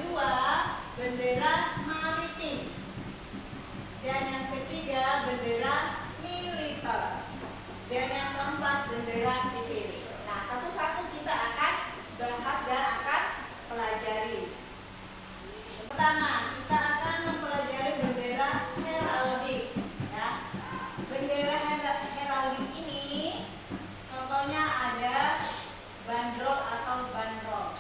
kedua bendera maritim. Dan yang ketiga bendera militer. Dan yang keempat bendera sipil. Nah, satu-satu kita akan bahas dan akan pelajari. Pertama, kita akan mempelajari bendera heraldik. Ya. Bendera heraldik ini contohnya ada bandrol atau bandrol.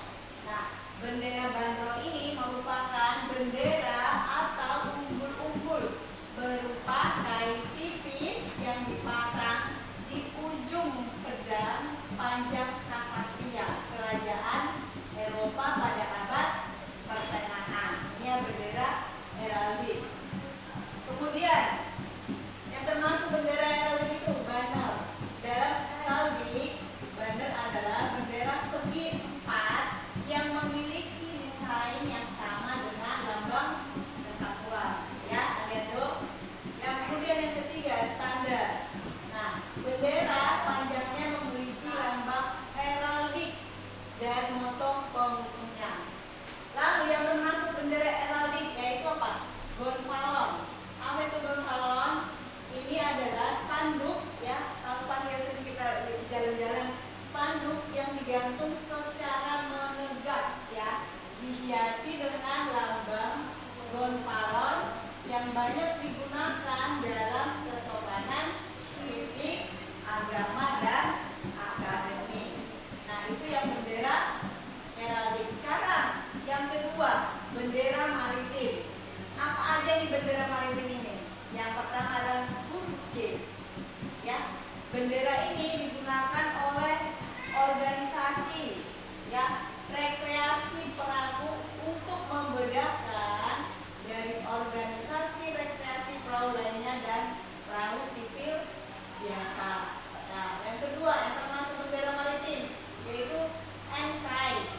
Nah, bendera bandrol ini merupakan bendera atau umbul-umbul berupa kain tipis yang dipasang di ujung pedang panjang Ksatria kerajaan Eropa pada abad pertengahan. Ini bendera heraldik. Kemudian yang termasuk bendera heraldik itu banner. Dalam heraldik, banner adalah bendera segi empat yang memiliki desain yang sama dengan lambang kesatuan. Ya, lihat tuh. Yang kemudian yang ketiga standar. Nah, bendera panjangnya memiliki lambang heraldik dan moto pengusungnya. Lalu yang termasuk bendera heraldik yaitu apa? Gonfalon. Apa itu gonfalon? Ini adalah spanduk, ya. Kalau spanduk yang sering kita jalan-jalan, spanduk yang digantung secara menegak, ya, dihiasi dengan lambang gonfalon yang banyak digunakan dalam kesopanan sivik, agama, dan akademik. Nah, itu yang bendera heraldik. Sekarang yang kedua, bendera maritim. Apa aja di bendera maritim ini? Yang pertama adalah huruf. Ya, bendera ini digunakan oleh organisasi, ya, rekreasi perahu untuk membedakan dari organisasi rekreasi perahu lainnya dan perahu sipil biasa. Nah, yang kedua yang termasuk bendera maritim yaitu ensign.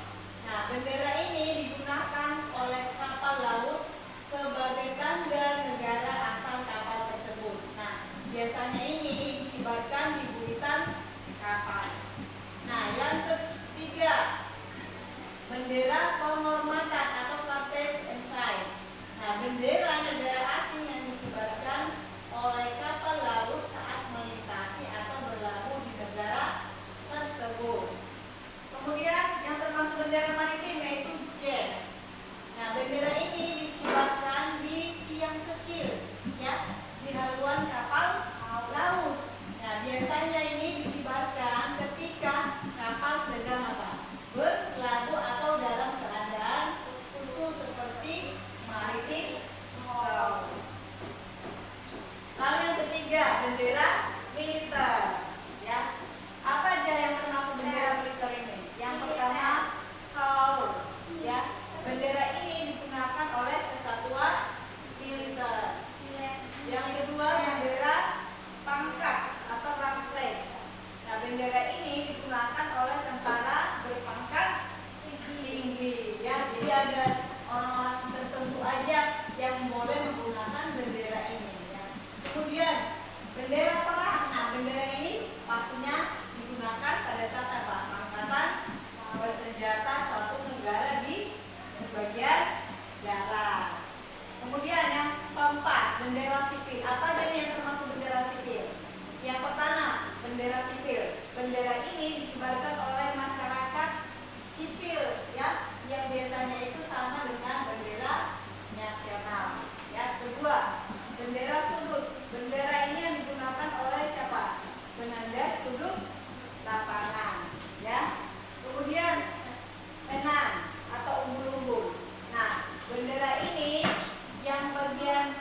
Nah, bendera ini digunakan oleh kapal laut sebagai tanda negara asal kapal tersebut. Nah, biasanya ini dikibarkan di buritan kapal. Nah, yang ketiga, bendera penghormatan atau captain's ensign. Nah, bendera negara asing yang dikibarkan oleh kapal laut saat melintasi atau berlabuh di negara tersebut. Kemudian yang termasuk bendera maritim yaitu jet. Nah, bendera ini dikibarkan di tiang kecil, ya, di haluan kapal laut. Nah, biasanya ini dikibarkan ketika kapal sedang berlabuh atau dalam keadaan khusus seperti maritim show. Lalu yang ketiga, bendera militer. Ya, apa aja yang termasuk bendera militer ini? Yang pertama, color. Ya, bendera ini digunakan oleh kesatuan militer. Yang kedua, bendera pangkat atau rang flag. Nah, bendera ini digunakan oleh tentara berpangkat tinggi. Ya, jadi ada orang-orang tertentu aja yang boleh menggunakan bendera ini. Ya. Kemudian bendera perang. Nah, bendera ini pastinya digunakan pada saat apa? Angkatan bersenjata suatu negara di bagian darat. Kemudian yang keempat, bendera sipil. Apa aja nih yang termasuk bendera sipil? Yang pertama, bendera sipil. Bendera ini dikibarkan oleh masyarakat sipil, ya, yang biasanya itu sama dengan bendera nasional. Ya, kedua, bendera sudut. Bendera ini yang digunakan oleh siapa? Penanda sudut lapangan, ya. Kemudian enam atau umbul-umbul. Nah, bendera ini yang bagian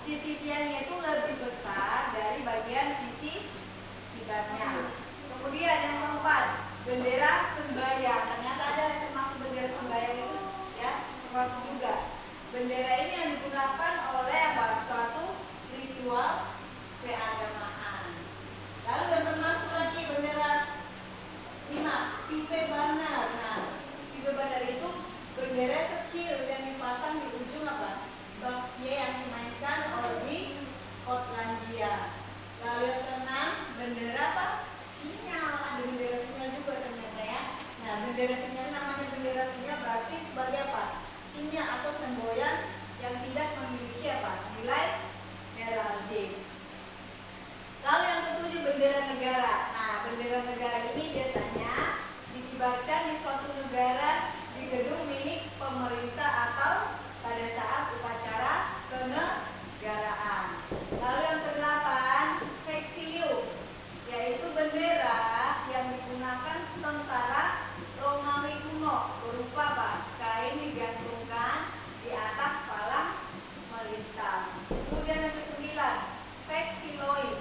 sisi tiangnya itu lebih besar dari bagian sisi kibarnya. Kemudian yang keempat, bendera sembayang. Ternyata ada yang termasuk bendera sembayang itu, ya, termasuk juga. Bendera ini yang digunakan oleh apa? Suatu ritual keagamaan. Lalu yang termasuk lagi bendera 5, pipe banner. Nah, pipe banner itu bendera kecil yang dipasang di ujung apa? Bakpia yang dimainkan oleh di Skotlandia. Lalu yang keenam, bendera apa? Sinyal. Ada bendera sinyal juga ternyata, ya. Nah, bendera sinyal namanya bendera sinyal berarti sebagai apa? sinnya atau semboyan yang tidak memiliki apa? Nilai heraldik. Lalu yang ketujuh, bendera negara. Nah, bendera negara ini biasanya dikibarkan di suatu negara di gedung milik pemerintah atau pada saat upacara kenegaraan. Lalu yang kedelapan, vexillum, yaitu bendera yang digunakan tentara Romawi kuno, berupa apa? Kain digantungkan di atas palang melintang. Kemudian yang kesembilan, vexilloid.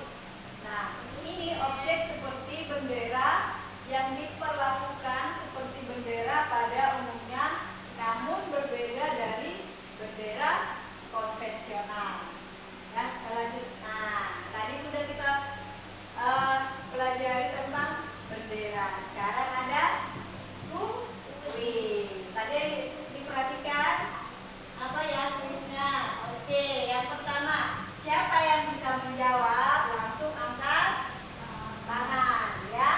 Nah, ini objek seperti bendera yang diperlakukan seperti bendera pada umumnya, namun berbeda dari bendera konvensional. Ya, kita lanjut. Nah, tadi sudah kita pelajari tentang bendera. Sekarang ada kuis. Tadi diperhatikan apa ya kuisnya? Oke, yang pertama, siapa yang bisa menjawab langsung angkat tangan ya.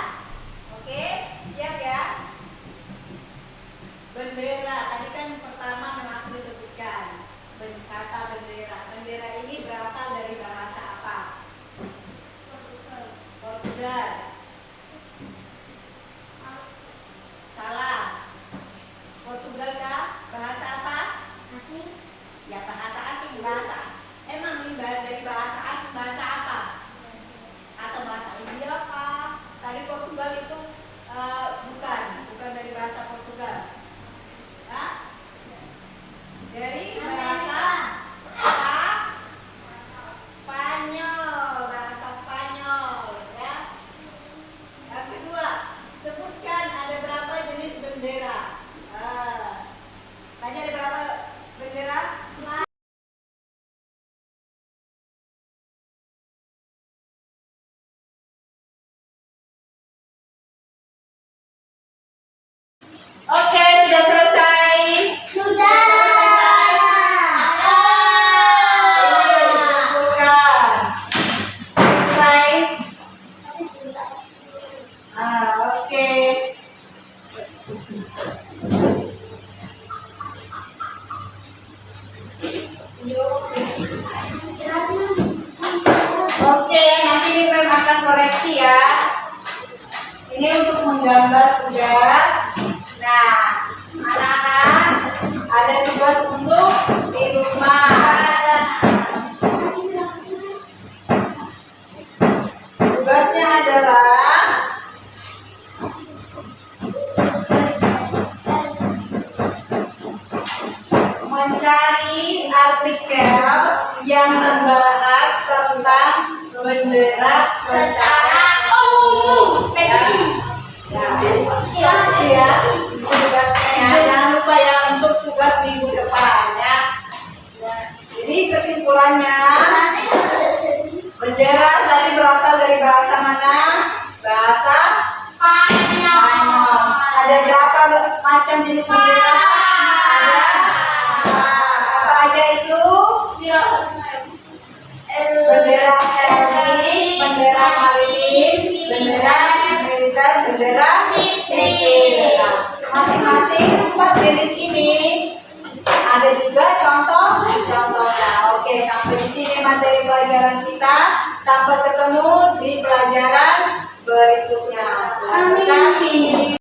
Oke, siap ya. Bendera tadi kan pertama memang sudah disebutkan kata bendera. Bendera ini berasal dari bahasa apa? Portugal. Salah. Portugal kah? Bahasa apa? Asing. Ya, bahasa asing. Bahasa. Emang ini dari bahasa asing, bahasa apa? Atau bahasa India kah? Tadi Portugal itu bukan dari bahasa Portugal. Hah? Dari bahasa Spanyol, bahasa Spanyol ya. Yang kedua, sebutkan ada berapa jenis bendera. Tadi ada berapa bendera? Oke, sudah selesai. Sudah. Selesai. Oke. Oke, nanti kita akan koreksi ya. Ini untuk menggambar sudah. Nah, anak-anak ada tugas untuk di rumah. Tugasnya adalah mencari artikel yang membahas tentang bendera secara umum. Ya, tugasnya ya. Jangan lupa ya untuk tugas minggu depan ya. Jadi kesimpulannya, bendera tadi berasal dari bahasa mana? Bahasa Spanyol. Ada berapa macam jenis bendera? Ada apa aja itu? Bendera heraldik, bendera maritim, bendera militer, bendera sipil. Masing-masing 4 jenis ini ada juga contohnya. Oke, sampai di sini materi pelajaran kita. Sampai ketemu di pelajaran berikutnya.